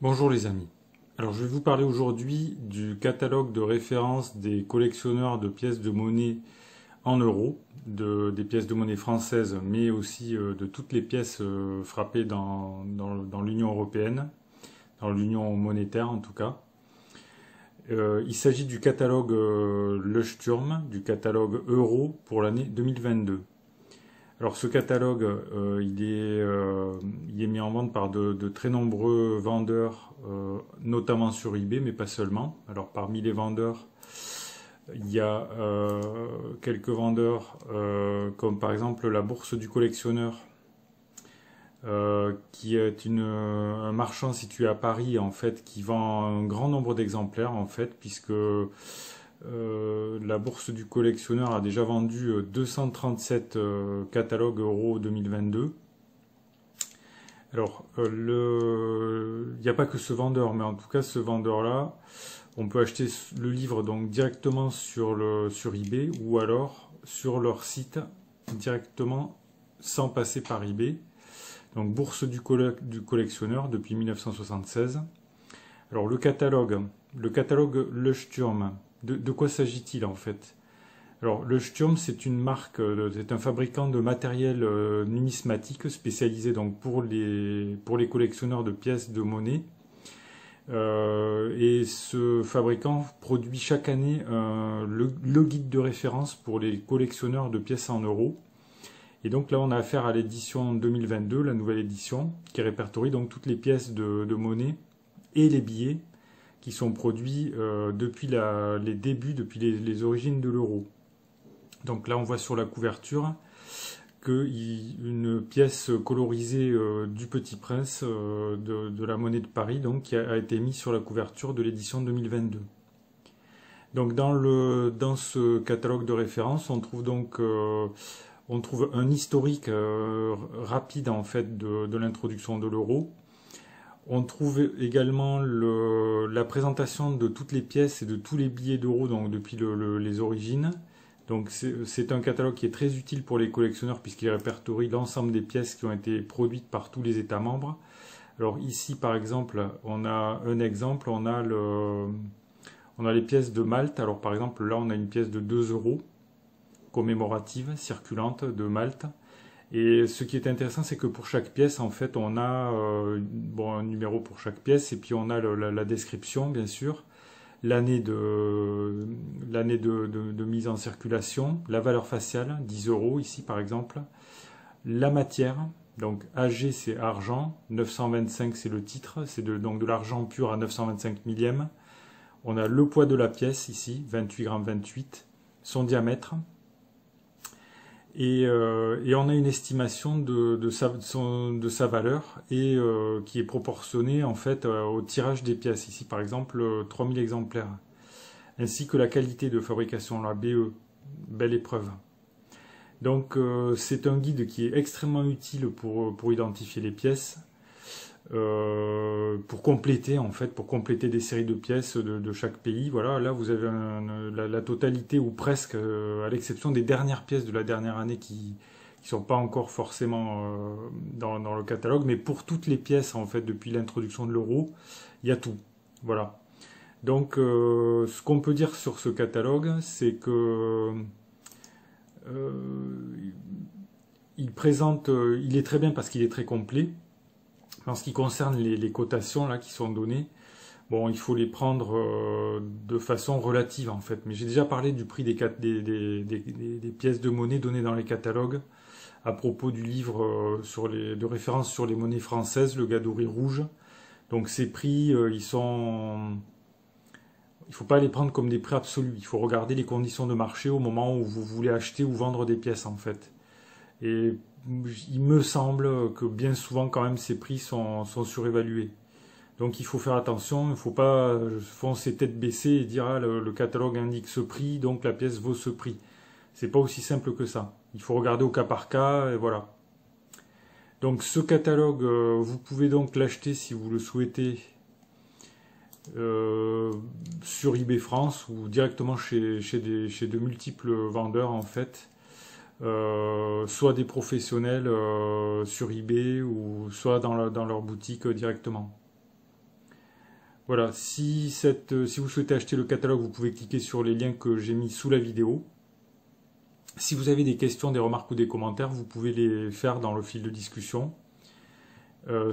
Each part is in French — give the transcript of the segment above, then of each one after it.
Bonjour les amis. Alors je vais vous parler aujourd'hui du catalogue de référence des collectionneurs de pièces de monnaie en euros, des pièces de monnaie françaises, mais aussi de toutes les pièces frappées dans l'Union européenne, dans l'Union monétaire en tout cas. Il s'agit du catalogue Leuchtturm, du catalogue euro pour l'année 2022. Alors ce catalogue, il est mis en vente par de très nombreux vendeurs, notamment sur eBay, mais pas seulement. Alors parmi les vendeurs, il y a quelques vendeurs, comme par exemple la Bourse du Collectionneur, qui est un marchand situé à Paris, en fait, qui vend un grand nombre d'exemplaires, en fait, puisque la Bourse du Collectionneur a déjà vendu 237 catalogues Euro 2022. Alors, il n'y a pas que ce vendeur, mais en tout cas, ce vendeur-là, on peut acheter le livre donc directement sur eBay ou alors sur leur site directement sans passer par eBay. Donc, Bourse du Collectionneur depuis 1976. Alors, le catalogue Leuchtturm. De quoi s'agit-il en fait? Alors, Leuchtturm, c'est une marque, c'est un fabricant de matériel numismatique spécialisé donc pour les collectionneurs de pièces de monnaie. Et ce fabricant produit chaque année le guide de référence pour les collectionneurs de pièces en euros. Et donc là, on a affaire à l'édition 2022, la nouvelle édition, qui répertorie donc toutes les pièces de monnaie et les billets qui sont produits depuis les débuts, depuis les origines de l'euro. Donc là, on voit sur la couverture qu'une pièce colorisée du Petit Prince de la monnaie de Paris, donc, qui a été mise sur la couverture de l'édition 2022. Donc dans ce catalogue de référence, on trouve donc un historique rapide en fait de l'introduction de l'euro. On trouve également la présentation de toutes les pièces et de tous les billets d'euros donc depuis les origines. Donc c'est un catalogue qui est très utile pour les collectionneurs puisqu'il répertorie l'ensemble des pièces qui ont été produites par tous les États membres. Alors ici par exemple, on a un exemple, on a les pièces de Malte. Alors par exemple là on a une pièce de 2 euros commémorative, circulante de Malte. Et ce qui est intéressant, c'est que pour chaque pièce, en fait, on a un numéro pour chaque pièce, et puis on a la description, bien sûr, l'année de mise en circulation, la valeur faciale, 10 euros ici par exemple, la matière, donc AG c'est argent, 925 c'est le titre, c'est donc de l'argent pur à 925 millièmes. On a le poids de la pièce ici, 28 grammes 28, son diamètre. Et on a une estimation de sa valeur et qui est proportionnée en fait au tirage des pièces. Ici par exemple 3000 exemplaires. Ainsi que la qualité de fabrication, la BE, belle épreuve. Donc c'est un guide qui est extrêmement utile pour identifier les pièces, pour compléter en fait, pour compléter des séries de pièces de chaque pays. Voilà, là vous avez la totalité ou presque, à l'exception des dernières pièces de la dernière année qui sont pas encore forcément dans le catalogue, mais pour toutes les pièces en fait depuis l'introduction de l'euro, il y a tout. Voilà. Donc ce qu'on peut dire sur ce catalogue, c'est que il est très bien parce qu'il est très complet. En ce qui concerne les cotations là qui sont données, bon, il faut les prendre de façon relative en fait. Mais j'ai déjà parlé du prix des pièces de monnaie données dans les catalogues à propos du livre de référence sur les monnaies françaises, le Gadouri rouge. Donc ces prix, il faut pas les prendre comme des prix absolus. Il faut regarder les conditions de marché au moment où vous voulez acheter ou vendre des pièces en fait. Et il me semble que bien souvent quand même ces prix sont surévalués. Donc il faut faire attention, il ne faut pas foncer tête baissée et dire ah, le catalogue indique ce prix, donc la pièce vaut ce prix. C'est pas aussi simple que ça. Il faut regarder au cas par cas et voilà. Donc ce catalogue, vous pouvez donc l'acheter si vous le souhaitez sur eBay France ou directement chez de multiples vendeurs en fait. Soit des professionnels sur eBay ou soit dans leur boutique directement. Voilà, si vous souhaitez acheter le catalogue, vous pouvez cliquer sur les liens que j'ai mis sous la vidéo. Si vous avez des questions, des remarques ou des commentaires, vous pouvez les faire dans le fil de discussion.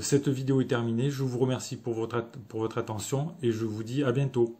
Cette vidéo est terminée, je vous remercie pour votre attention et je vous dis à bientôt.